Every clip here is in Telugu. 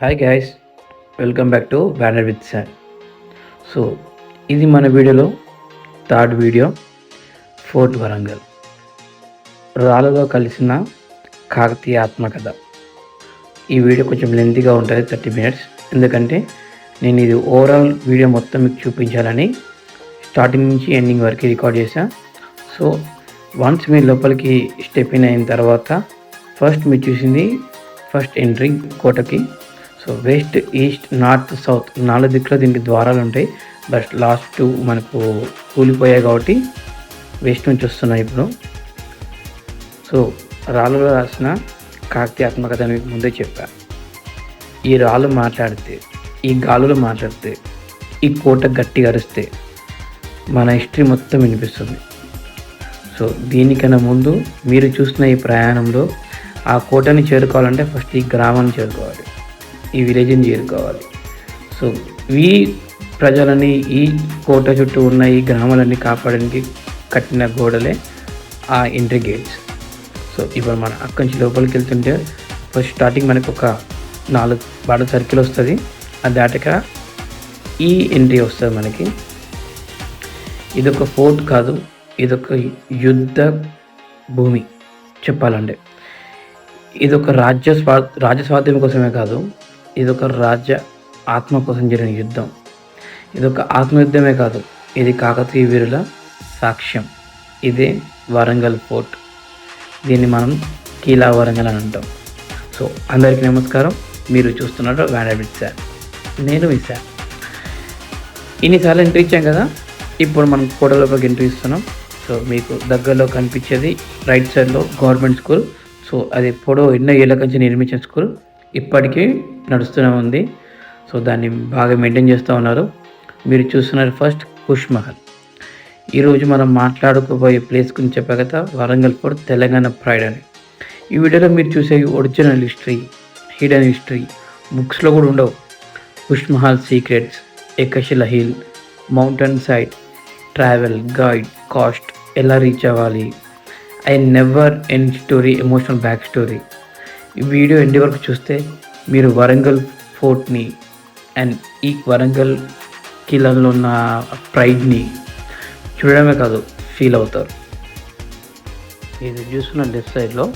Hi guys, welcome back to banner with sir. So ఇది మన వీడియోలో థర్డ్ వీడియో, ఫోర్ట్ వరంగల్ రాళ్ళలో కలిసిన కాకతీయ ఆత్మకథ. ఈ వీడియో కొంచెం లెంతీగా ఉంటుంది, 30 minutes. ఎందుకంటే నేను ఇది ఓవరాల్ వీడియో మొత్తం మీకు చూపించాలని స్టార్టింగ్ నుంచి ఎండింగ్ వరకు రికార్డ్ చేశాను. సో వన్స్ మీరు లోపలికి స్టెప్ ఇన్ అయిన తర్వాత ఫస్ట్ మీరు చూసింది ఫస్ట్ ఎంట్రీ కోటకి. So west, east, north, south 4 దిక్కులో దీనికి ద్వారాలు ఉంటాయి. బట్ లాస్ట్ మనకు కూలిపోయాయి కాబట్టి వెస్ట్ నుంచి వస్తున్నాయి ఇప్పుడు. సో రాళ్ళలో రాసిన కాకతీయ ఆత్మకథ మీకు ముందే చెప్పా. ఈ రాళ్ళు మాట్లాడితే, ఈ గాలులు మాట్లాడితే, ఈ కోట గట్టి అరిస్తే మన హిస్టరీ మొత్తం వినిపిస్తుంది. సో దీనికన్నా ముందు మీరు చూసిన ఈ ప్రయాణంలో ఆ కోటని చేరుకోవాలంటే ఫస్ట్ ఈ గ్రామాన్ని చేరుకోవాలి, ఈ విలేజ్ని చేరుకోవాలి. సో ఈ ప్రజలని, ఈ కోట చుట్టూ ఉన్న ఈ గ్రామాలన్నీ కాపాడడానికి కట్టిన గోడలే ఆ ఎంట్రీ గేట్స్. సో ఇప్పుడు మనం అక్కడి నుంచి లోపలికి వెళ్తుంటే ఫస్ట్ స్టార్టింగ్ మనకు ఒక 4 బాడ సర్కిల్ వస్తుంది. అది దాటక ఈ ఎంట్రీ వస్తుంది మనకి. ఇదొక ఫోర్ట్ కాదు, ఇదొక యుద్ధ భూమి చెప్పాలంటే. ఇదొక రాజ్యస్వాధ్యం కోసమే కాదు, ఇదొక రాజ్య ఆత్మ కోసం జరిగిన యుద్ధం. ఇదొక ఆత్మయుద్ధమే కాదు, ఇది కాకతీయ వీరుల సాక్ష్యం. ఇదే వరంగల్ ఫోర్ట్. దీన్ని మనం కీలా వరంగల్ అని అంటాం. సో అందరికీ నమస్కారం. మీరు చూస్తున్నారు బ్యానర్ విత్ సార్. నేను మీ సార్. ఇన్నిసార్లు ఎంట్రీ ఇచ్చాం కదా, ఇప్పుడు మనం కోట లోపలికి ఎంట్రీ ఇస్తున్నాం. సో మీకు దగ్గరలో కనిపించేది రైట్ సైడ్లో గవర్నమెంట్ స్కూల్. సో అది ఎన్నో ఏళ్ళ నుంచి నిర్మించిన స్కూల్, ఇప్పటికీ నడుస్తూనే ఉంది. సో దాన్ని బాగా మెయింటైన్ చేస్తూ ఉన్నారు. మీరు చూస్తున్నారు ఫస్ట్ కుష్ మహల్. ఈరోజు మనం మాట్లాడుకోబోయే ప్లేస్ గురించి చెప్పా కదా, వరంగల్ ఫోర్ట్ తెలంగాణ ప్రైడ్ అని. ఈ వీడియోలో మీరు చూసే ఒరిజినల్ హిస్టరీ, హిడెన్ హిస్టరీ బుక్స్లో కూడా ఉండవు. Khush Mahal secrets, Ekashila hill, mountain side, travel guide, cost, ఎలా రీచ్ అవ్వాలి, I never end story, emotional back story. ఈ వీడియో ఎండ్ వరకు చూస్తే మీరు వరంగల్ ఫోర్ట్ని అండ్ ఈ వరంగల్ కిలాలో ఉన్న ప్రైడ్ని చూడడమే కాదు, ఫీల్ అవుతారు. ఇది చూస్తున్న లెఫ్ట్ సైడ్లో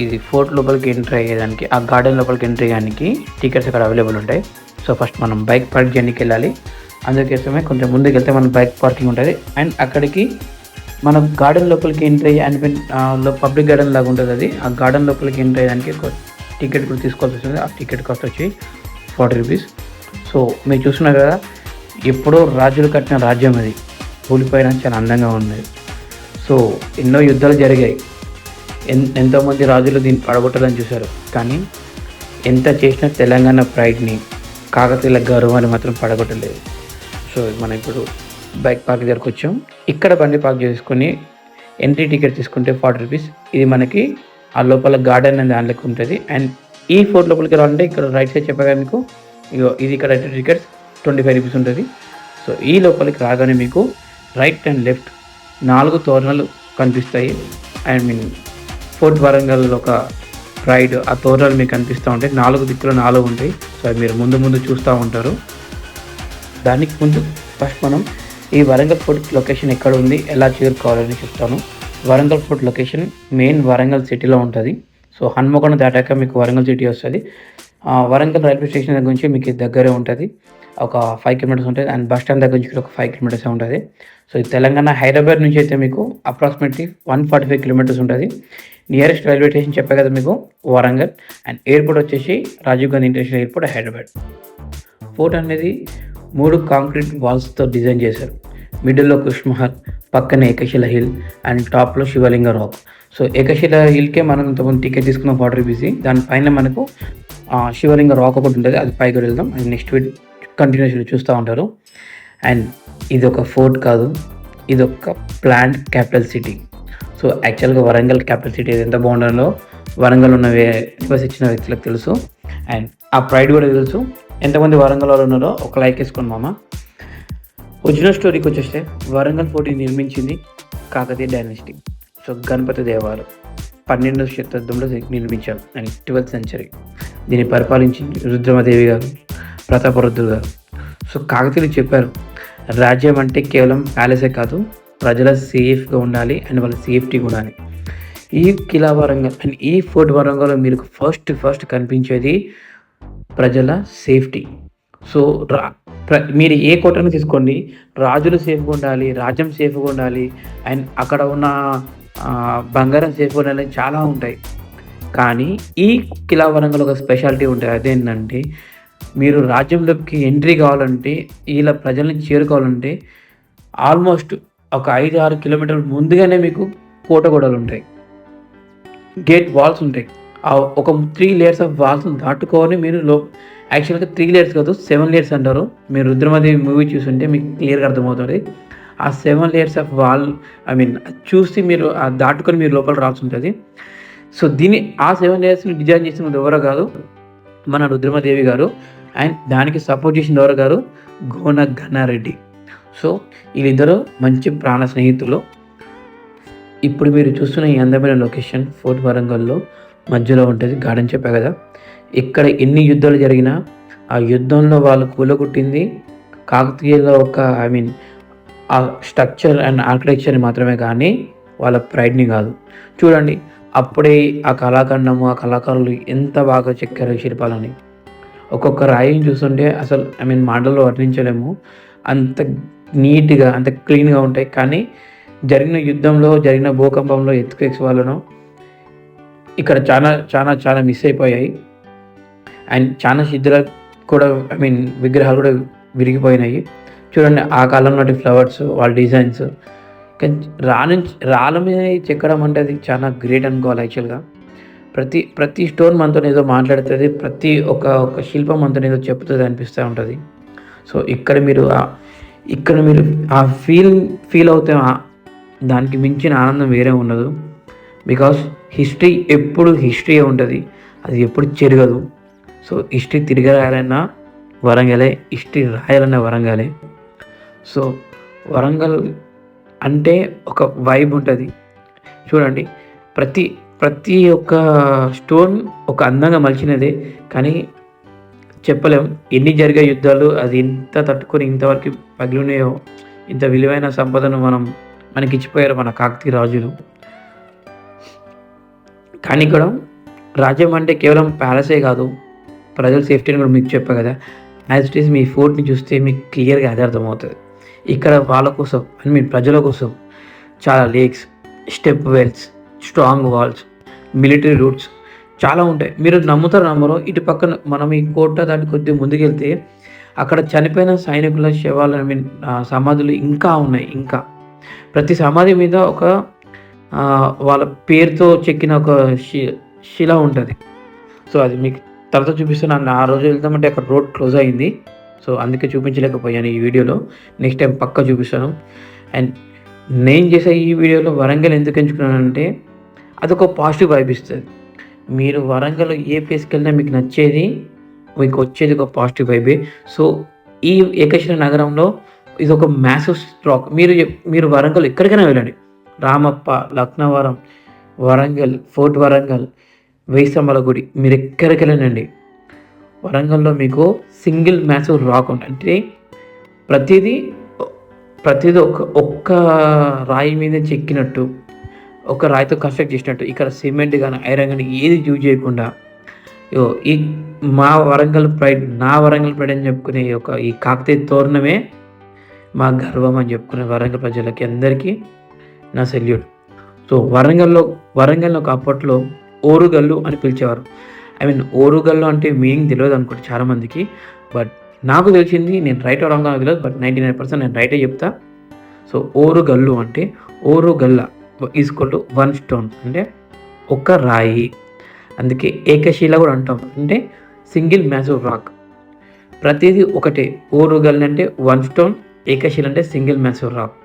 ఇది ఫోర్ట్ లోపలికి ఎంట్రీ అయ్యేదానికి, ఆ గార్డెన్ లోపలికి ఎంట్రీ అయ్యడానికి టికెట్స్ అక్కడ అవైలబుల్ ఉంటాయి. సో ఫస్ట్ మనం బైక్ పార్క్ చేయడానికి వెళ్ళాలి. అందుకోసమే కొంచెం ముందుకు వెళ్తే మన బైక్ పార్కింగ్ ఉంటుంది. అండ్ అక్కడికి మనం గార్డెన్ లోపలికి ఎంట్రీ అయ్యి పబ్లిక్ గార్డెన్ లాగా ఉంటుంది అది. ఆ గార్డెన్ లోపలికి ఎంట్రీ అయ్యడానికి టికెట్ కూడా తీసుకోవాల్సి వస్తుంది. ఆ టికెట్ కాస్ట్ వచ్చి 40 rupees. సో మీరు చూస్తున్నారు కదా, ఎప్పుడో రాజులు కట్టిన రాజ్యం అది, కూలిపోయినా చాలా అందంగా ఉంది. సో ఎన్నో యుద్ధాలు జరిగాయి, ఎంతోమంది రాజులు దీన్ని పడగొట్టాలని చూశారు. కానీ ఎంత చేసినా తెలంగాణ ప్రైడ్ని, కాకతీయుల గౌరవాన్ని మాత్రం పడగొట్టలేదు. సో మనం ఇప్పుడు బైక్ పార్క్ దగ్గరకు వచ్చాం. ఇక్కడ బండి పార్క్ చేసుకొని ఎంట్రీ టికెట్ తీసుకుంటే 40 rupees. ఇది మనకి ఆ లోపల గార్డెన్ అనే దాంట్లోకి ఉంటుంది. అండ్ ఈ ఫోర్ట్ లోపలికి రావాలంటే ఇక్కడ రైట్ సైడ్ చెప్పగా మీకు ఇది ఇక్కడ ఎంట్రీ టికెట్స్ 25 rupees ఉంటుంది. సో ఈ లోపలికి రాగానే మీకు రైట్ అండ్ లెఫ్ట్ 4 తోరణాలు కనిపిస్తాయి. ఫోర్ట్ వరంగల్ ఒక ప్రైడ్, ఆ తోరణాలు మీకు కనిపిస్తూ ఉంటాయి. 4 దిక్కులు 4 ఉంటాయి. సో అది మీరు ముందు చూస్తూ ఉంటారు. దానికి ముందు ఫస్ట్ మనం ఈ వరంగల్ ఫోర్ట్ లొకేషన్ ఎక్కడ ఉంది, ఎలా చేరుకోవాలని చెప్తాను. Warangal fort location main Warangal సిటీలో ఉంటుంది. సో హన్మకొండ దాటాక మీకు వరంగల్ సిటీ వస్తుంది. వరంగల్ రైల్వే స్టేషన్ దగ్గర నుంచి మీకు దగ్గరే ఉంటుంది, ఒక 5 kilometers ఉంటుంది. అండ్ బస్ స్టాండ్ దగ్గర నుంచి ఒక 5 kilometers ఉంటుంది. సో ఇది తెలంగాణ హైదరాబాద్ నుంచి అయితే మీకు అప్రాక్సిమేట్లీ 145 kilometers ఉంటుంది. నియరెస్ట్ రైల్వే స్టేషన్ చెప్పే కదా మీకు వరంగల్. అండ్ ఎయిర్పోర్ట్ వచ్చేసి Rajiv Gandhi international airport, Hyderabad. Fort అనేది 3 కాంక్రీట్ వాల్స్తో డిజైన్ చేశారు. మిడిల్లో కుష్ మహల్, పక్కనే ఏకశిల హిల్ అండ్ టాప్లో శివలింగ రాక్. సో ఏకశిల హిల్కే మనం ఇంతకుముందు టికెట్ తీసుకున్న 40 rupees. దానిపైన మనకు శివలింగ రాక్ ఒకటి ఉంటుంది, అది పైకి వెళ్దాం. అది నెక్స్ట్ వీడియో కంటిన్యూస్గా చూస్తూ ఉంటారు. అండ్ ఇది ఒక ఫోర్ట్ కాదు, ఇది ఒక ప్లాంట్ క్యాపిటల్ సిటీ. సో యాక్చువల్గా వరంగల్ క్యాపిటల్ సిటీ ఎంత బాగుంటుందో వరంగల్ ఉన్న నివసించిన వ్యక్తులకు తెలుసు. అండ్ ఆ ప్రైడ్ కూడా తెలుసు. ఎంతమంది వరంగల్ వాళ్ళు ఉన్నారో ఒక లైక్ వేసుకోండి మామ. ఒరిజినల్ స్టోరీకి వచ్చేస్తే వరంగల్ ఫోర్ట్ని నిర్మించింది కాకతీయ డైనాసిటీ. సో గణపతి దేవాలు 12వ శతాబ్దంలో నిర్మించారు అండ్ 12th సెంచరీ. దీన్ని పరిపాలించింది రుద్రమదేవి గారు, ప్రతాపరుద్రుడు గారు. సో కాకతీయులు చెప్పారు, రాజ్యం అంటే కేవలం ప్యాలెసే కాదు, ప్రజల సేఫ్గా ఉండాలి అండ్ వాళ్ళ సేఫ్టీగా ఉండాలి. ఈ కిలా వరంగల్ అండ్ ఈ ఫోర్ట్ వరంగల్లో మీరు ఫస్ట్ కనిపించేది ప్రజల సేఫ్టీ. సో మీరు ఏ కోటను తీసుకోండి, రాజులు సేఫ్గా ఉండాలి, రాజ్యం సేఫ్గా ఉండాలి అండ్ అక్కడ ఉన్న బంగారం సేఫ్గా ఉండాలి, చాలా ఉంటాయి. కానీ ఈ కిలా వరంగల్ ఒక స్పెషాలిటీ ఉంటుంది. అదేంటంటే మీరు రాజ్యంలోకి ఎంట్రీ కావాలంటే, ఇలా ప్రజల్ని చేరుకోవాలంటే ఆల్మోస్ట్ ఒక 5-6 కిలోమీటర్ల ముందుగానే మీకు కోట గోడలు ఉంటాయి, గేట్ వాల్స్ ఉంటాయి. ఒక 3 లేయర్స్ ఆఫ్ వాల్స్ దాటుకొని మీరు యాక్చువల్గా 3 లేయర్స్ కాదు, 7 లేయర్స్ అంటారు. మీరు రుద్రమదేవి మూవీ చూస్తుంటే మీకు క్లియర్గా అర్థమవుతుంది. ఆ 7 లేయర్స్ ఆఫ్ వాల్ చూసి మీరు దాటుకొని మీరు లోపల రావాల్సి ఉంటుంది. సో ఆ 7 లేయర్స్ని డిజైన్ చేసినది ఎవరో కాదు, మన రుద్రమదేవి గారు. అండ్ దానికి సపోర్ట్ చేసిన ఎవరో గారు, గోన గన్నారెడ్డి. సో వీళ్ళిద్దరూ మంచి ప్రాణ స్నేహితులు. ఇప్పుడు మీరు చూస్తున్న ఈ అందమైన లొకేషన్ ఫోర్ట్ వరంగల్లో మధ్యలో ఉంటుంది. గార్డెన్ చెప్పా కదా, ఇక్కడ ఎన్ని యుద్ధాలు జరిగినా ఆ యుద్ధంలో వాళ్ళు కూలగొట్టింది కాకతీయుల ఒక ఆ స్ట్రక్చర్ అండ్ ఆర్కిటెక్చర్ని మాత్రమే, కానీ వాళ్ళ ప్రైడ్ని కాదు. చూడండి, అప్పుడే ఆ కళాఖండము, ఆ కళాకారులు ఎంత బాగా చెక్కారు శిల్పాలని. ఒక్కొక్క రాయిని చూస్తుంటే అసలు మాటల్లో వర్ణించలేము, అంత నీట్గా అంత క్లీన్గా ఉంటాయి. కానీ జరిగిన యుద్ధంలో, జరిగిన భూకంపంలో ఎర్త్క్వేక్స్ వలన ఇక్కడ చాలా చాలా చాలా మిస్ అయిపోయాయి. అండ్ చాలా శిథిలాలు కూడా విగ్రహాలు కూడా విరిగిపోయినాయి. చూడండి, ఆ కాలం నాటి ఫ్లవర్స్, వాళ్ళ డిజైన్స్. కానీ రాళ్ళ మీద చెక్కడం అంటే అది చాలా గ్రేట్ అనుకోవాలి. యాక్చువల్గా ప్రతి స్టోన్ మనతో ఏదో మాట్లాడుతుంది, ప్రతి ఒక శిల్పం మనతో ఏదో చెప్తుంది అనిపిస్తూ ఉంటుంది. సో ఇక్కడ మీరు ఆ ఫీల్ అవుతే దానికి మించిన ఆనందం వేరే ఉండదు. బికాస్ హిస్టరీ ఎప్పుడు హిస్టరీ ఉంటుంది, అది ఎప్పుడు చెరగదు. సో హిస్టరీ తిరిగి రాయాలన్నా వరంగలే, హిస్టరీ రాయాలన్నా వరంగలే. సో వరంగల్ అంటే ఒక వైబ్ ఉంటుంది. చూడండి, ప్రతి ఒక్క స్టోన్ ఒక అందంగా మలిచినదే, కానీ చెప్పలేం ఎన్ని జరిగే యుద్ధాలు అది ఇంత తట్టుకొని ఇంతవరకు పగిలినాయో. ఇంత విలువైన సంపదను మనకి ఇచ్చిపోయారు మన కాకతీయ రాజులు. కానీ కూడా రాజ్యం అంటే కేవలం ప్యాలెసే కాదు, ప్రజల సేఫ్టీని కూడా మీకు చెప్పా కదా. యాజ్ ఇట్ ఈస్ మీ ఫోర్ట్ని చూస్తే మీకు క్లియర్గా అదే అర్థమవుతుంది. ఇక్కడ వాళ్ళ కోసం ప్రజల కోసం చాలా lakes, step wells, strong walls, military routes చాలా ఉంటాయి. మీరు నమ్మరో, ఇటు పక్కన మనం ఈ కోట దాటి కొద్దిగా ముందుకెళ్తే అక్కడ చనిపోయిన సైనికుల శవాలు సమాధులు ఇంకా ఉన్నాయి. ఇంకా ప్రతి సమాధి మీద ఒక వాళ్ళ పేరుతో చెక్కిన ఒక శిల ఉంటుంది. సో అది మీకు తర్వాత చూపిస్తున్నాను. ఆ రోజు వెళ్తామంటే అక్కడ రోడ్ క్లోజ్ అయింది, సో అందుకే చూపించలేకపోయాను ఈ వీడియోలో. నెక్స్ట్ టైం పక్కా చూపిస్తాను. అండ్ నేను చేసే ఈ వీడియోలో వరంగల్ ఎందుకు ఎంచుకున్నానంటే అదొక పాజిటివ్ వైబ్ ఇస్తుంది. మీరు వరంగల్ ఏ ప్లేస్కి వెళ్ళినా మీకు నచ్చేది, మీకు వచ్చేది ఒక పాజిటివ్ వైబే. సో ఈ ఏకశిల నగరంలో ఇది ఒక మ్యాసివ్ స్ట్రాక్. మీరు వరంగల్ ఎక్కడికైనా వెళ్ళండి, రామప్ప, లక్నవరం, వరంగల్, ఫోర్ట్ వరంగల్, వేయిస్తంభాల గుడి, మీరు ఎక్కడికి వెళ్ళండి, వరంగల్లో మీకు సింగిల్ మ్యాసివ్ రాక్ ఉంటుంది. అంటే ప్రతిదీ ఒక్క రాయి మీద చెక్కినట్టు, ఒక రాయితో కన్స్ట్రక్ట్ చేసినట్టు. ఇక్కడ సిమెంట్ కానీ ఐరన్ కానీ ఏది యూజ్ చేయకుండా ఈ నా వరంగల్ ప్రైడ్ అని చెప్పుకునే ఈ కాకతీయ తోరణమే మా గర్వం అని చెప్పుకునే వరంగల్ ప్రజలకి అందరికీ నా సెల్యూట్. సో వరంగల్ ఒక అప్పట్లో ఓరుగల్లు అని పిలిచేవారు. ఓరుగల్లు అంటే మీనింగ్ తెలియదు అనుకోండి చాలామందికి, బట్ నాకు తెలిసింది, నేను రైట్ రాంగ్ నాకు తెలియదు, బట్ 99% నేను రైటే చెప్తా. సో ఓరుగల్లు అంటే ఓరుగల్ల ఈజ్కొల్ టు 1 స్టోన్, అంటే ఒక రాయి. అందుకే ఏకశిల కూడా అంటాం, అంటే సింగిల్ మ్యాసివ్ రాక్. ప్రతిదీ ఒకటే. ఓరుగల్ అంటే 1 స్టోన్, ఏకశిల అంటే సింగిల్ మ్యాసివ్ రాక్.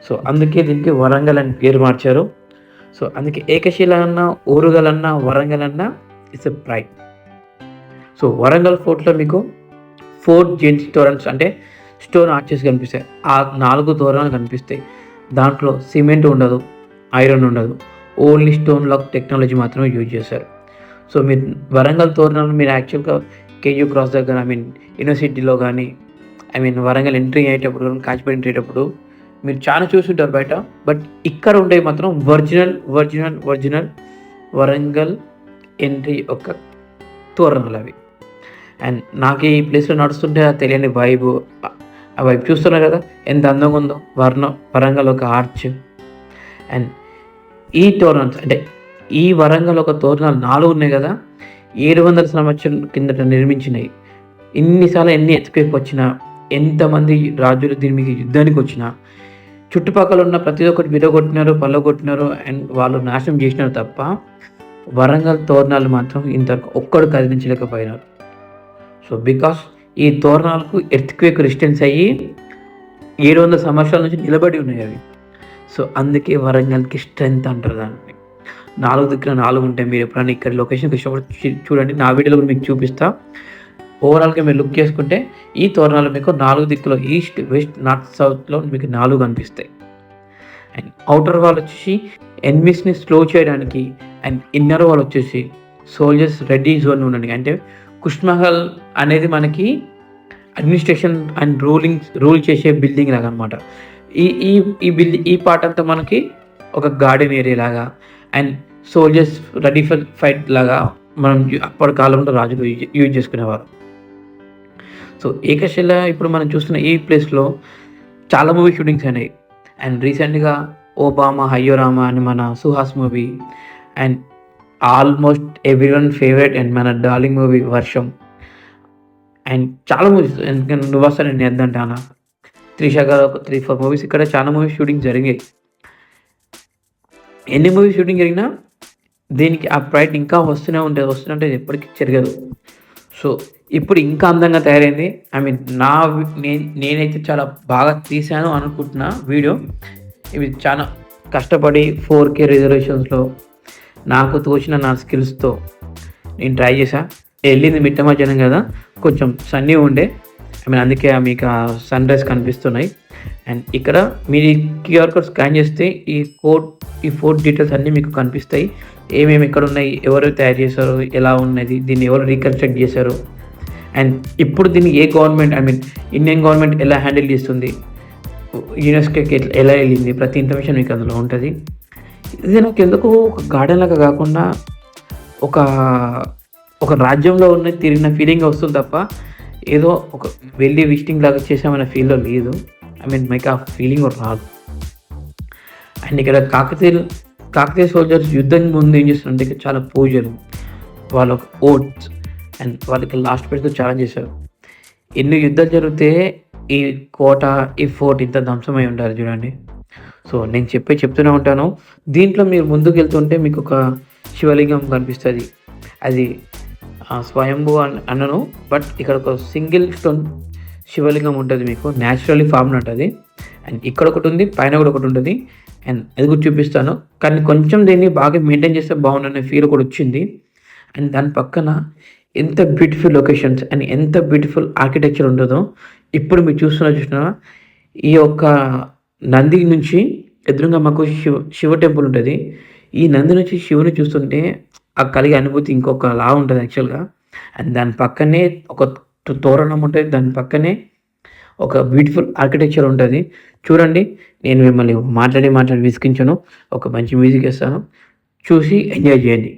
సో అందుకే దీనికి వరంగల్ అని పేరు మార్చారు. సో అందుకే ఏకశిల అన్న, ఓరుగల్ అన్న, వరంగల్ అన్న it's a pride. So Warangal ఫోర్ట్లో మీకు 4 జెంట్స్ తోరణ్స్ అంటే స్టోన్ ఆర్చెస్ కనిపిస్తాయి. ఆ 4 తోరణాలు కనిపిస్తాయి. దాంట్లో సిమెంట్ ఉండదు, ఐరన్ ఉండదు, ఓన్లీ స్టోన్ లాక్ టెక్నాలజీ మాత్రమే యూజ్ చేశారు. సో మీరు వరంగల్ తోరణాలు మీరు యాక్చువల్‌గా కేయూ క్రాస్ దగ్గర యూనివర్సిటీలో గానీ, వరంగల్ ఎంట్రీ అయ్యేటప్పుడు గానీ, కాచిపేట ఎంట్రీ అయ్యేటప్పుడు మీరు చాలా చూసుంటారు బయట. బట్ ఇక్కడ ఉండేవి మాత్రం ఒరిజినల్ వరంగల్ ఎంట్రీ యొక్క తోరణాలవి. అండ్ నాకు ఈ ప్లేస్‌లో నడుస్తుంటే ఆ తెలియని వైబు ఆ వైబ్ చూస్తున్నారు గదా! ఎంత అందంగా ఉందో. వరంగల్ ఒక ఆర్చ్ అండ్ ఈ తోరణాలు అంటే ఈ వరంగల్ ఒక తోరణాలు 4 ఉన్నాయి గదా! 700 సంవత్సరాల కిందట నిర్మించినయి. ఎన్ని ఎర్త్‌క్వేక్ వచ్చినా, ఎంతమంది రాజులు దీని మీద యుద్ధానికొచ్చినా, చుట్టుపక్కల ఉన్న ప్రతి ఒక్కటి విరగొట్టినారు, పళ్ళగొట్టినారు అండ్ వాళ్ళు నాశనం జేసినారు తప్ప, వరంగల్ తోరణాలు మాత్రం ఇంతవరకు ఒక్కడు కదిలించలేకపోయినారు. సో, బికాస్ ఈ తోరణాలకు ఎర్త్‌క్వేక్ రెసిస్టెన్స్ అయ్యి 700 సంవత్సరాల నుంచి నిలబడి ఉన్నాయి అవి. సో, అందుకే వరంగల్‌కి స్ట్రెంత్ అంటారు దాన్ని. 4 దిక్కున 4 ఉంటాయి. మీరు ఎప్పుడైనా ఇక్కడ లొకేషన్‌కి వచ్చినప్పుడు చూడండి. నా వీడియోలో కూడా మీకు చూపిస్తా. ఓవరాల్‌గా మీరు లుక్ చేసుకుంటే ఈ తోరణాలు మీకు 4 దిక్కులో ఈస్ట్, వెస్ట్, నార్త్, సౌత్‌లో మీకు 4 కనిపిస్తాయి. అండ్ ఔటర్ వాల్ వచ్చేసి ఎనిమీస్‌ని స్లో చేయడానికి అండ్ ఇన్నర్ వాల్ వచ్చేసి సోల్జర్స్ రెడీ జోన్ ఉండడానికి. అంటే కుష్మహల్ అనేది మనకి అడ్మినిస్ట్రేషన్ అండ్ రూల్ చేసే బిల్డింగ్ లాగా అనమాట. ఈ ఈ ఈ పార్ట్ అంతా మనకి ఒక గార్డెన్ ఏరియా లాగా and soldiers ready for fight లాగా మనం అప్పటి కాలంలో రాజులు యూజ్ చేసుకునేవారు. సో, ఏకశిల ఇప్పుడు మనం చూస్తున్న ఈ ప్లేస్‌లో చాలా మూవీ షూటింగ్స్ అయినాయి. అండ్ రీసెంట్‌గా 'ఓబామా హయ్యో రామ' అని మన 'Suhas' movie and almost everyone favourite and మన డార్లింగ్ మూవీ 'వర్షం' అండ్ చాలా మూవీస్ ఎందుకంటే 'నువ్వొస్తే నేను చేద్దంటానా', 'త్రిష' గారు ఒక 3, 4 మూవీస్ ఇక్కడ చాలా మూవీ షూటింగ్ జరిగాయి. ఎన్ని మూవీ షూటింగ్ జరిగినా దీనికి ఆ ప్రైడ్ ఇంకా వస్తూనే ఉంటది ఎప్పటికి చెరగదు. సో, ఇప్పుడు ఇంకా అందంగా తయారైంది. నా నేనైతే చాలా బాగా తీశాను అనుకుంటున్నా వీడియో. ఇవి చాలా కష్టపడి 4K రిజల్యూషన్స్‌లో నాకు తోచిన నా స్కిల్స్‌తో నేను ట్రై చేశా. ఎళ్ళింది మిట్ట మధ్యాహ్నం గదా! కొంచెం సన్నీ ఉండే. అందుకే మీకు ఆ సన్‌రైజ్ కనిపిస్తున్నాయి. అండ్ ఇక్కడ మీరు ఈ క్యూఆర్ కోడ్ స్కాన్ చేస్తే ఈ ఫోర్ట్ డీటెయిల్స్ అన్నీ మీకు కనిపిస్తాయి. ఏమేమి ఎక్కడున్నాయి, ఎవరు తయారు చేశారు, ఎలా ఉన్నది, దీన్ని ఎవరు రీకన్‌స్ట్రక్ట్ చేశారు అండ్ ఇప్పుడు దీన్ని ఏ గవర్నమెంట్ ఇండియన్ గవర్నమెంట్ ఎలా హ్యాండిల్ చేస్తుంది, యునెస్కోకి ఎలా ఎళ్ళింది, ప్రతి ఇన్ఫర్మేషన్ మీకు అందులో ఉంటది. ఇది నాకెందుకో ఒక గార్డెన్ లాగా కాకుండా ఒక ఒక రాజ్యంలో తిరిగిన ఫీలింగ్ వస్తుంది తప్ప, ఏదో ఒక వెళ్లి విజిటింగ్ లాగా చేసామన్న ఫీల్‌లో లేదు. మీకు ఆ ఫీలింగ్ కూడా రాదు. అండ్ ఇక్కడ కాకతీయ సోల్జర్స్ యుద్ధం ముందు ఏం చేస్తారంటే ఇక్కడ చాలా పూజలు, వాళ్ళొక ఓట్స్ అండ్ వాళ్ళకి లాస్ట్ పెడుతూ ఛాలెంజ్ చేశారు. ఎన్ని యుద్ధాలు జరిగితే ఈ కోట, ఈ ఫోర్ట్ ఇంత ధ్వంసమై ఉండాలి చూడండి. సో, నేను చెప్తూనే ఉంటాను. దీంట్లో మీరు ముందుకెళ్తుంటే మీకొక శివలింగం కనిపిస్తది. అది స్వయంభూ అనను. బట్ ఇక్కడ ఒక సింగిల్ స్టోన్ శివలింగం ఉంటది మీకు. న్యాచురల్లీ ఫార్మ్డ్ ఉంటది. అండ్ ఇక్కడ ఒకటుంది. పైన కూడా ఒకటుంటది. అండ్ అది కూడా చూపిస్తాను. కానీ కొంచెం దీన్ని బాగా మెయింటైన్ చేస్తే బాగుండనే ఫీల్ కూడా వచ్చింది. అండ్ దాని పక్కన ఎంత బ్యూటిఫుల్ లొకేషన్స్ అండ్ ఎంత బ్యూటిఫుల్ ఆర్కిటెక్చర్ ఉంటదో ఇప్పుడు మీరు చూస్తున్నారా? ఈ యొక్క నంది నుంచి ఎదురుంగా మాకు శివ టెంపుల్ ఉంటది. ఈ నంది నుంచి శివుని చూస్తుంటే ఆ కలిగే అనుభూతి ఇంకొకలా ఉంటది యాక్చువల్‌గా. అండ్ దాని పక్కనే ఒక తోరణం ఉంటది. దాని పక్కనే ఒక బ్యూటిఫుల్ ఆర్కిటెక్చర్ ఉంటది. చూడండి, నేను మిమ్మల్ని మాట్లాడి విసిగించను. ఒక మంచి మ్యూజిక్ ఏస్తాను. చూసి ఎంజాయ్ చేయండి.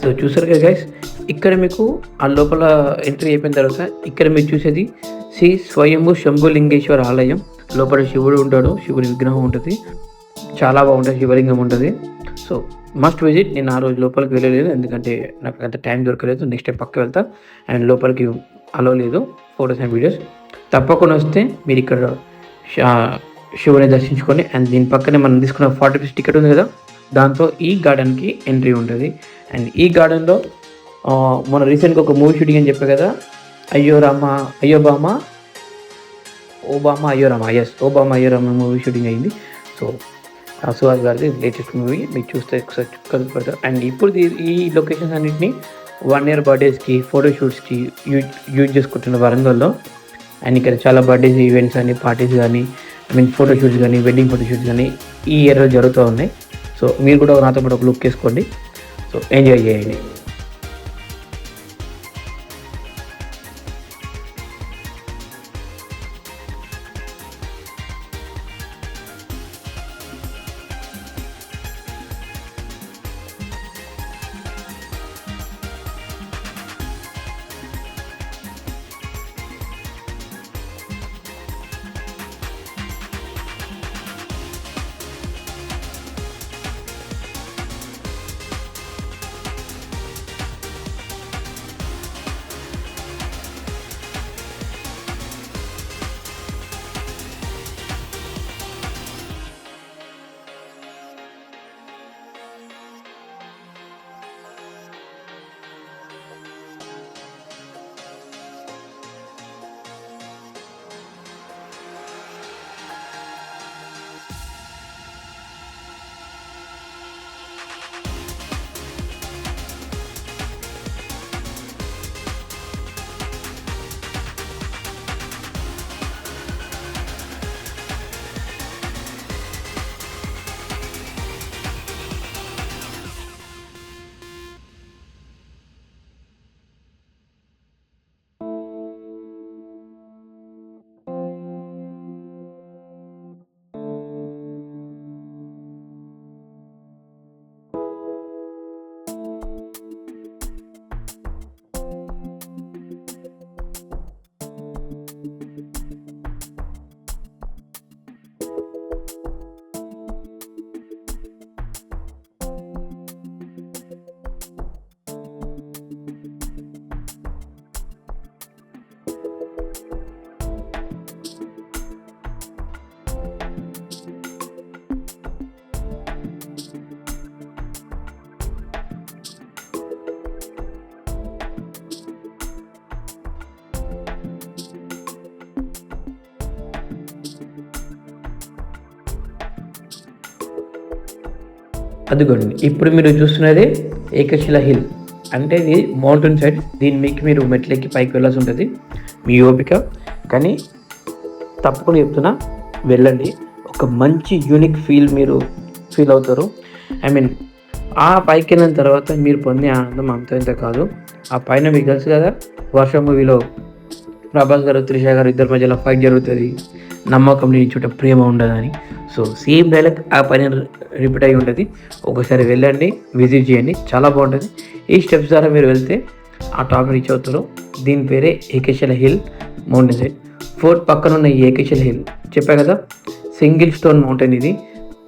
సో చూసారు కదా గైస్, ఇక్కడ మీకు ఆ లోపల ఎంట్రీ అయిపోయిన తర్వాత ఇక్కడ మీరు చూసేది శ్రీ స్వయంభూ శంభులింగేశ్వర ఆలయం. లోపల శివుడు ఉంటాడు, శివుడి విగ్రహం ఉంటుంది, చాలా బాగుంటుంది, శివలింగం ఉంటుంది. So must visit. నేను ఆ రోజు లోపలికి వెళ్ళలేదు ఎందుకంటే నాకు అంత టైం దొరకలేదు. నెక్స్ట్ టైం పక్క వెళ్తా. అండ్ లోపలికి అలో లేదు ఫొటోస్ అండ్ వీడియోస్. తప్పకుండా వస్తే మీరు ఇక్కడ శివుని దర్శించుకొని, అండ్ దీని పక్కనే మనం తీసుకున్న 40 రూపీస్ టికెట్ ఉంది కదా, దాంతో ఈ గార్డెన్కి ఎంట్రీ ఉంటుంది. అండ్ ఈ గార్డెన్లో మన రీసెంట్గా ఒక మూవీ షూటింగ్ అని చెప్పే కదా, అయ్యో రామ అయ్యో బామ ఓబామా అయ్యో రామ, ఎస్ ఓబామా అయ్యో రామ మూవీ షూటింగ్ అయింది. సో సుహాస్ గారిది లేటెస్ట్ మూవీ మీరు చూస్తే ఒకసారి కలుపుతారు. అండ్ ఇప్పుడు ఈ లొకేషన్స్ అన్నింటినీ 1 year బర్త్డేస్కి, ఫోటోషూట్స్కి యూజ్ చేసుకుంటున్న వరంగల్లో. అండ్ ఇక్కడ చాలా బర్త్డేస్ ఈవెంట్స్ కానీ, పార్టీస్ కానీ, ఫోటోషూట్స్ కానీ, వెడ్డింగ్ ఫోటోషూట్స్ కానీ ఈ ఇయర్లో జరుగుతూ ఉన్నాయి. సో మీరు కూడా నాతో పాటు ఒక లుక్ వేసుకోండి. సో ఎంజాయ్ చేయండి. అదిగోండి ఇప్పుడు మీరు చూస్తున్నది ఏకశిల హిల్. అంటే ఇది మౌంటైన్ సైడ్. దీని మీకు మీరు మెట్లెక్కి పైకి వెళ్ళాల్సి ఉంటుంది, మీ ఓపిక. కానీ తప్పకుండా చెప్తున్నా, వెళ్ళండి. ఒక మంచి యూనిక్ మీరు ఫీల్ అవుతారు. ఆ పైకి వెళ్ళిన తర్వాత మీరు పొందే ఆనందం అంత ఇంత కాదు. ఆ పైన మీకు తెలుసు కదా, వర్షం మూవీలో ప్రభాస్ గారు, త్రిష గారు ఇద్దరి మధ్యలో ఫైట్ జరుగుతుంది, నమ్మకం లేని చోట ప్రేమ ఉండదని. సో సేమ్ డైలాగ్ ఆ పైన రిపీట్ అయి ఉంటుంది. ఒకసారి వెళ్ళండి, విజిట్ చేయండి, చాలా బాగుంటుంది. ఈ స్టెప్స్ ద్వారా మీరు వెళ్తే ఆ టాప్ రీచ్ అవుతారు. దీని పేరే ఏకశిల హిల్ మౌంటైన్ సైడ్. ఫోర్ట్ పక్కన ఉన్న ఈ ఏకశిల హిల్ చెప్పా కదా, సింగిల్ స్టోన్ మౌంటైన్. ఇది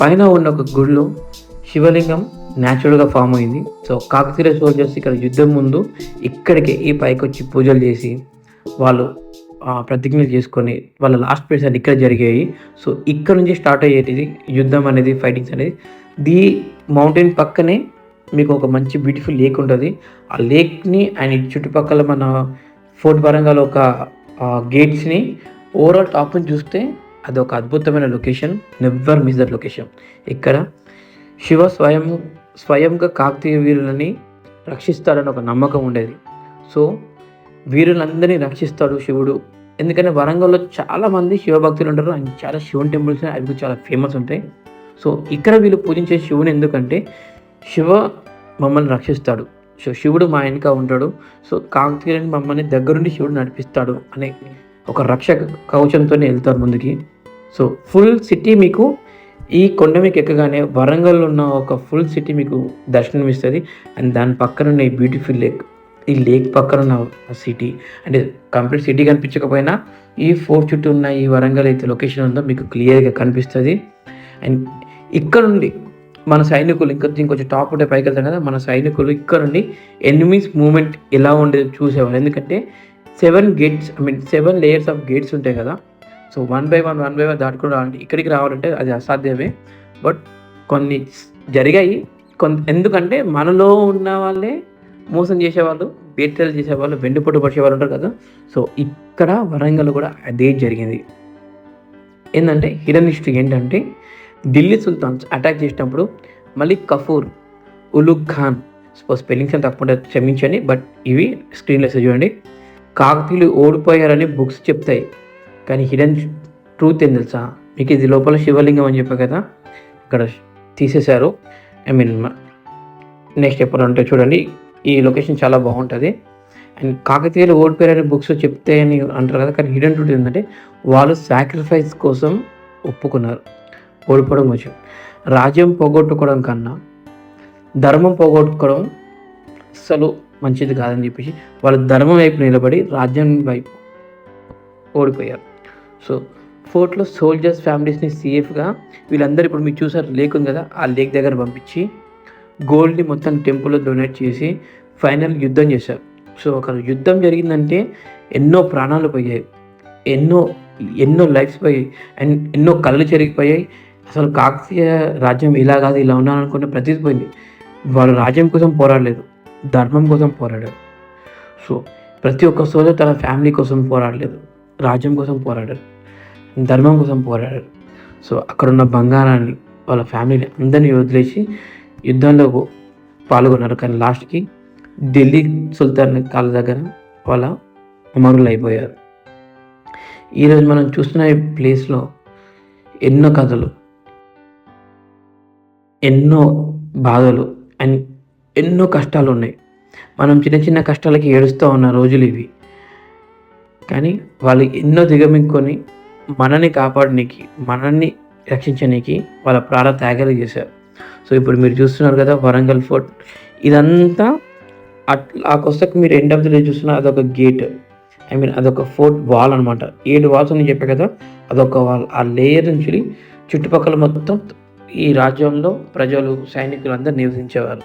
పైన ఉన్న ఒక గుడిలో శివలింగం న్యాచురల్గా ఫామ్ అయింది. సో కాకతీయ సోల్జర్స్ ఇక్కడ యుద్ధం ముందు ఇక్కడికి ఈ పైకి వచ్చి పూజలు చేసి వాళ్ళు ప్రతిజ్ఞలు చేసుకొని వాళ్ళ లాస్ట్ పీరియడ్స్ అన్ని ఇక్కడ జరిగాయి. సో ఇక్కడ నుంచి స్టార్ట్ అయ్యేది యుద్ధం అనేది, ఫైటింగ్స్ అనేది. ది మౌంటైన్ పక్కనే మీకు ఒక మంచి బ్యూటిఫుల్ లేక్ ఉంటుంది. ఆ లేక్ని అండ్ చుట్టుపక్కల మన ఫోర్ట్ వరంగల్ ఒక గేట్స్ని ఓవరాల్ టాప్ నుంచి చూస్తే అది ఒక అద్భుతమైన location. Never miss that location. ఇక్కడ శివ స్వయంగా కాకతీయ వీరులని రక్షిస్తాడని ఒక నమ్మకం ఉండేది. సో వీరులందరినీ రక్షిస్తాడు శివుడు. ఎందుకంటే వరంగల్లో చాలామంది శివభక్తులు ఉంటారు అండ్ చాలా శివుని టెంపుల్స్ అవి చాలా ఫేమస్ ఉంటాయి. సో ఇక్కడ వీళ్ళు పూజించే శివుని ఎందుకంటే శివ మమ్మల్ని రక్షిస్తాడు, సో శివుడు మా వెనుక ఉంటాడు, సో కాకతీయులని మమ్మల్ని దగ్గరుండి శివుడు నడిపిస్తాడు అనే ఒక రక్షక కవచంతోనే వెళ్తారు ముందుకి. సో ఫుల్ సిటీ మీకు ఈ కొండ మీకు ఎక్కగానే వరంగల్‌లో ఉన్న ఒక ఫుల్ సిటీ మీకు దర్శనమిస్తది. అండ్ దాని పక్కనున్న ఈ బ్యూటిఫుల్ లేక్. ఈ లేక్ పక్కనున్న సిటీ అంటే కంప్లీట్ సిటీ కనిపించకపోయినా ఈ ఫోర్ట్ చుట్టూ ఉన్న ఈ వరంగల్ అయితే లొకేషన్ ఉందో మీకు క్లియర్‌గా కనిపిస్తది. అండ్ ఇక్కడ నుండి మన సైనికులు ఇంకొంచెం టాప్ ఉంటే పైకెళ్తాం కదా! మన సైనికులు ఇక్కడ నుండి ఎనిమీస్ మూవ్‌మెంట్ ఎలా ఉండేదో చూసేవాళ్ళు. ఎందుకంటే 7 గేట్స్ 7 లేయర్స్ ఆఫ్ గేట్స్ ఉంటాయి కదా! సో వన్ బై వన్ దాటుకుంటూ రావాలంటే ఇక్కడికి రావాలంటే అది అసాధ్యమే. బట్ కొన్ని జరిగాయి. ఎందుకంటే మనలో ఉన్న వాళ్ళే మోసం చేసేవాళ్ళు, బేట్రేలు చేసేవాళ్ళు, వెన్నుపోటు పొడిచేవాళ్ళు ఉంటారు కదా! సో ఇక్కడ వరంగల్‌లో కూడా అదే జరిగింది. ఏందంటే హిడెన్ హిస్టరీ ఏంటంటే ఢిల్లీ సుల్తాన్స్ అటాక్ చేసినప్పుడు మలిక్ కఫూర్, ఉలుగ్ ఖాన్ స్పెల్లింగ్స్ ఏం తప్పుంటే క్షమించండి. బట్ ఇవి స్క్రీన్‌లో చూడండి. కాకతీయులు ఓడిపోయారని బుక్స్ చెప్తాయి. కానీ హిడెన్ ట్రూత్ ఏం తెలుసా? మీకు ఇది లోపల శివలింగం అని చెప్పా కదా! ఇక్కడ తీసేశారు. నెక్స్ట్ ఎప్పుడంటే చూడండి. ఈ లొకేషన్ చాలా బాగుంటుంది. అండ్ కాకతీయులు ఓడిపోయారని బుక్స్ చెప్తే అని అంటారు కదా! కానీ హిడెన్ ట్రూత్ ఏంటంటే వాళ్ళు సాక్రిఫైస్ కోసం ఒప్పుకున్నారు. ఓడిపోవడం కొంచెం రాజ్యం పోగొట్టుకోవడం కన్నా ధర్మం పోగొట్టుకోవడం అస్సలు మంచిది కాదని చెప్పేసి వాళ్ళు ధర్మం వైపు నిలబడి రాజ్యం వైపు ఓడిపోయారు. సో ఫోర్ట్‌లో సోల్జర్స్ ఫ్యామిలీస్‌ని సేఫ్‌గా వీళ్ళందరూ ఇప్పుడు మీరు చూసారు లేక్ ఉంది కదా! ఆ లేక్ దగ్గర పంపించి గోల్డ్‌ని మొత్తం టెంపుల్‌లో డొనేట్ చేసి ఫైనల్ యుద్ధం చేశారు. సో ఒక యుద్ధం జరిగిందంటే ఎన్నో ప్రాణాలు పోయాయి. ఎన్నో ఎన్నో లైఫ్స్ పోయాయి. అండ్ ఎన్నో కళ్ళు చెరిగిపోయాయి. అసలు కాకతీయ రాజ్యం ఇలా కాదు ఇలా ఉండాలనుకున్న ప్రతీది పోయింది. వాళ్ళు రాజ్యం కోసం పోరాడలేదు. ధర్మం కోసం పోరాడారు. సో ప్రతి ఒక్క సోల్జర్ తన ఫ్యామిలీ కోసం పోరాడలేదు. రాజ్యం కోసం పోరాడారు. ధర్మం కోసం పోరాడారు. సో అక్కడున్న బంగారాన్ని వాళ్ళ ఫ్యామిలీని అందరినీ వదిలేసి యుద్ధంలో పాల్గొన్నారు. కానీ లాస్ట్‌కి ఢిల్లీ సుల్తాన్ కాళ్ళ దగ్గర వాళ్ళ అమరులైపోయారు. ఈరోజు మనం చూస్తున్న ఈ ప్లేస్‌లో ఎన్నో కథలు, ఎన్నో బాధలు అండ్ ఎన్నో కష్టాలున్నాయి. మనం చిన్న చిన్న కష్టాలకి ఏడుస్తూ ఉన్న రోజులు ఇవి. కానీ వాళ్ళు ఎన్నో దిగమింగుకొని మనల్ని కాపాడనీకి, మనల్ని రక్షించనీకి వాళ్ళ ప్రాణ త్యాగాలు చేశారు. సో ఇప్పుడు మీరు చూస్తున్నారు కదా వరంగల్ ఫోర్ట్. ఇదంతా ఆ కొసకు మీరు ఎండ్ ఆఫ్ ది డే చూస్తున్న అదొక గేట్. అదొక ఫోర్ట్ వాల్ అనమాట. 7 వాల్స్ అని చెప్పా కదా! అదొక వాల్. ఆ లేయర్ నుంచి చుట్టుపక్కల మొత్తం ఈ రాజ్యంలో ప్రజలు, సైనికులు అందరూ నివసించేవారు.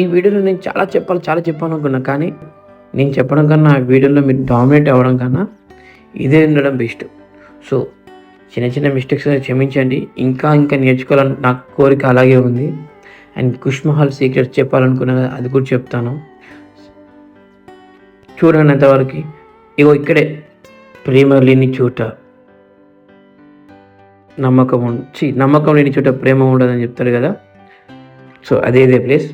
ఈ వీడియోలో నేను చాలా చెప్పాలనుకున్నా. కానీ నేను చెప్పడం కన్నా ఆ వీడియోలో మీరు డామినేట్ అవ్వడం కన్నా ఇదే ఉండడం బెస్ట్. సో చిన్న చిన్న మిస్టేక్స్ క్షమించండి. ఇంకా నేర్చుకోవాలని నాకు కోరిక అలాగే ఉంది. అండ్ కుష్ మహల్ సీక్రెట్స్ చెప్పాలనుకున్నా కదా అది కూడా చెప్తాను. చూడండి అంతవరకు. ఇక్కడే ప్రేమ లేని చోట నమ్మకం లేని చోట ప్రేమ ఉండదని చెప్తారు కదా! సో అదే ప్లేస్.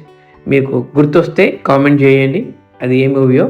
మీకు గుర్తొస్తే కామెంట్ చేయండి అది ఏ మూవీయో.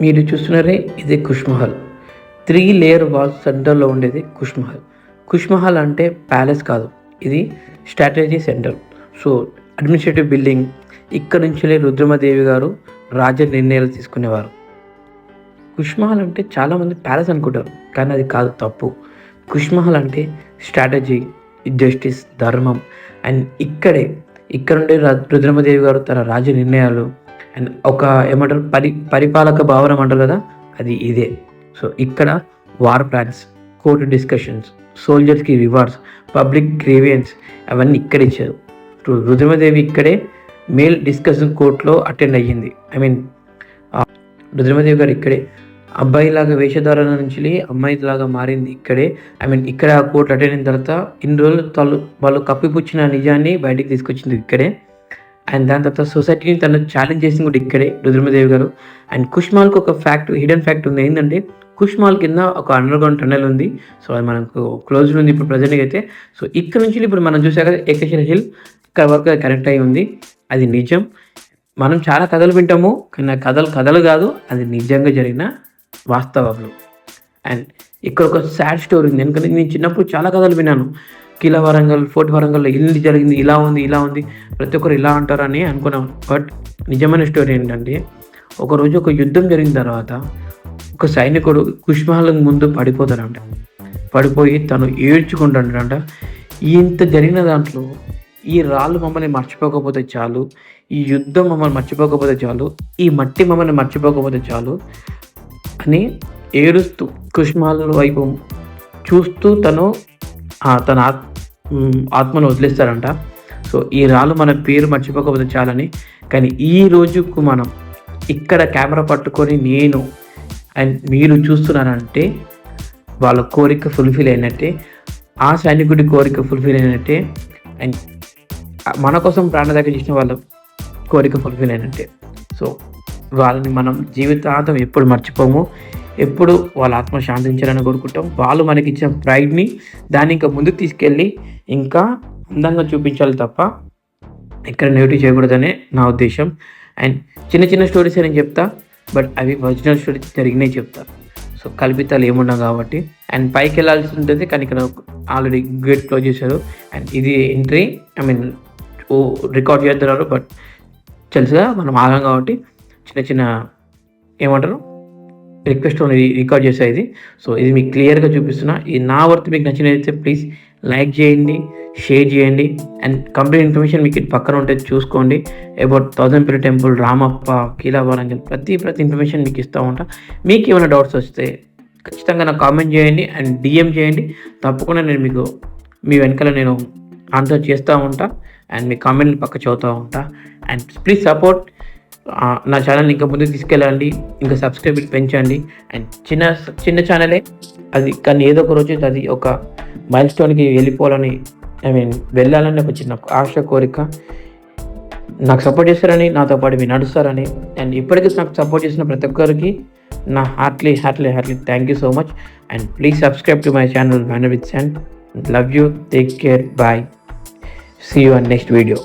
మీరు చూస్తున్నారే ఇది కుష్ మహల్. 3 లేయర్ వాల్స్ సెంటర్లో ఉండేది కుష్ మహల్. కుష్ మహల్ అంటే ప్యాలెస్ కాదు, ఇది strategy centre. So administrative building. ఇక్కడ నుంచే రుద్రమదేవి గారు రాజ్య నిర్ణయాలు తీసుకునేవారు. కుష్ మహల్ అంటే చాలామంది ప్యాలెస్ అనుకుంటారు, కానీ అది కాదు, తప్పు. కుష్ మహల్ అంటే స్ట్రాటజీ, జస్టిస్, ధర్మం. అండ్ ఇక్కడ ఉండే రుద్రమదేవి గారు తన రాజ్య నిర్ణయాలు అండ్ ఒక ఏమంటారు పరిపాలక భావన అంటారు కదా, అది ఇదే. సో ఇక్కడ వార్ ప్లాన్స్, కోర్టు డిస్కషన్స్, సోల్జర్స్కి రివార్డ్స్, పబ్లిక్ గ్రీవియన్స్ అవన్నీ ఇక్కడ ఇచ్చారు. రుద్రమదేవి ఇక్కడే మేల్ డిస్కషన్ కోర్టులో అటెండ్ అయ్యింది. రుద్రమదేవి గారు ఇక్కడే అబ్బాయిలాగా వేషధారణ నుంచి అమ్మాయిలాగా మారింది ఇక్కడే. ఇక్కడ ఆ కోర్టు అటెండ్ అయిన తర్వాత ఇన్ని రోజులు వాళ్ళు కప్పిపుచ్చిన నిజాన్ని బయటికి తీసుకొచ్చింది ఇక్కడే. అండ్ దాని తర్వాత సొసైటీని తను ఛాలెంజ్ చేసింది కూడా ఇక్కడే రుద్రమదేవి గారు. అండ్ కుష్మాల్కి ఒక హిడెన్ ఫ్యాక్ట్ ఉంది. ఏంటంటే కుష్మాల్ కింద ఒక అండర్గ్రౌండ్ టన్నెల్ ఉంది. సో అది మనకు క్లోజ్డ్ ఉంది ఇప్పుడు ప్రజెంట్గా అయితే. సో ఇక్కడ నుంచి ఇప్పుడు మనం చూసాక ఏకశిల హిల్ ఇక్కడ వరకు కనెక్ట్ అయి ఉంది. అది నిజం. మనం చాలా కథలు వింటాము, కానీ కథలు కాదు, అది నిజంగా జరిగిన వాస్తవాలు. అండ్ ఇక్కడ ఒక సాడ్ స్టోరీ ఉంది. ఎందుకంటే నేను చిన్నప్పుడు చాలా కథలు విన్నాను. కిలా వరంగల్, ఫోర్ట్ వరంగల్లో ఇల్లు జరిగింది, ఇలా ఉంది, ప్రతి ఒక్కరు ఇలా అంటారని అనుకున్నాం. బట్ నిజమైన స్టోరీ ఏంటంటే ఒకరోజు ఒక యుద్ధం జరిగిన తర్వాత ఒక సైనికుడు కుష్మహల్ ముందు పడిపోతాడంట. పడిపోయి తను ఏడ్చుకుంటాడంట. ఇంత జరిగిన దాంట్లో ఈ రాళ్ళు మమ్మల్ని మర్చిపోకపోతే చాలు, ఈ యుద్ధం మమ్మల్ని మర్చిపోకపోతే చాలు, ఈ మట్టి మమ్మల్ని మర్చిపోకపోతే చాలు అని ఏడుస్తూ కుష్మహల్ వైపు చూస్తూ తన ఆత్మను వదిలేస్తారంట. సో ఈ రాళ్ళు మన పేరు మర్చిపోకపోతే చాలని. కానీ ఈ రోజుకు మనం ఇక్కడ కెమెరా పట్టుకొని నేను అండ్ మీరు చూస్తున్నారంటే వాళ్ళ కోరిక ఫుల్ఫిల్ అయినట్టే, ఆ సైనికుడి కోరిక ఫుల్ఫిల్ అయినట్టే, అండ్ మన కోసం ప్రాణదాకా చేసిన వాళ్ళ కోరిక ఫుల్ఫిల్ అయినట్టే. సో వాళ్ళని మనం జీవితాంతం ఎప్పుడు మర్చిపోము, ఎప్పుడు వాళ్ళ ఆత్మ శాంతించాలని కోరుకుంటాం. వాళ్ళు మనకి ఇచ్చిన ప్రైడ్ని దాన్ని ఇంకా ముందుకు తీసుకెళ్ళి ఇంకా అందంగా చూపించాలి తప్ప ఇక్కడ నెగిటివ్ చేయకూడదనే నా ఉద్దేశం. అండ్ చిన్న స్టోరీస్ నేను చెప్తా, బట్ అవి ఒరిజినల్ స్టోరీస్ జరిగినాయి చెప్తా. సో కల్పితాలు ఏమున్నా కాబట్టి. అండ్ పైకి వెళ్ళాల్సి ఉంటుంది, కానీ ఇక్కడ ఆల్రెడీ గేట్ క్లోజ్ చేశారు. అండ్ ఇది ఎంట్రీ రికార్డ్ చేస్తున్నారు, బట్ తెలుసుగా మనం ఆగం కాబట్టి చిన్న ఏమంటారు రిక్వెస్ట్ రికార్డ్ చేసా ఇది. సో ఇది మీకు క్లియర్గా చూపిస్తున్నా. ఈ నా వర్త్ మీకు నచ్చినైతే ప్లీజ్ లైక్ చేయండి, షేర్ చేయండి. అండ్ కంప్లీట్ ఇన్ఫర్మేషన్ మీకు పక్కన ఉంటుంది, చూసుకోండి. About 1000 pillar temple, Ramappa, Kila Warangal ప్రతి ఇన్ఫర్మేషన్ మీకు ఇస్తూ ఉంటా. మీకు ఏమైనా డౌట్స్ వస్తే ఖచ్చితంగా నాకు కామెంట్ చేయండి అండ్ DM చేయండి. తప్పకుండా నేను మీకు మీ వెనకాల నేను ఆన్సర్ చేస్తూ ఉంటా అండ్ మీ కామెంట్లు పక్క చదువుతూ ఉంటా. అండ్ ప్లీజ్ సపోర్ట్ నా ఛానల్ ఇంకా ముందుకు తీసుకెళ్ళండి, ఇంకా సబ్స్క్రైబ్ పెంచండి. అండ్ చిన్న ఛానలే అది, కానీ ఏదో ఒక రోజు అది ఒక మైల్ స్టోన్కి వెళ్ళిపోవాలని వెళ్ళాలని ఒక చిన్న ఆశ, కోరిక. నాకు సపోర్ట్ చేస్తారని, నాతో పాటు మీరు నడుస్తారని, అండ్ ఇప్పటికీ నాకు సపోర్ట్ చేసిన ప్రతి ఒక్కరికి నా heartly thank you so much. And please subscribe to my channel banner with Shaan. Love you, take care, bye, see you on next video.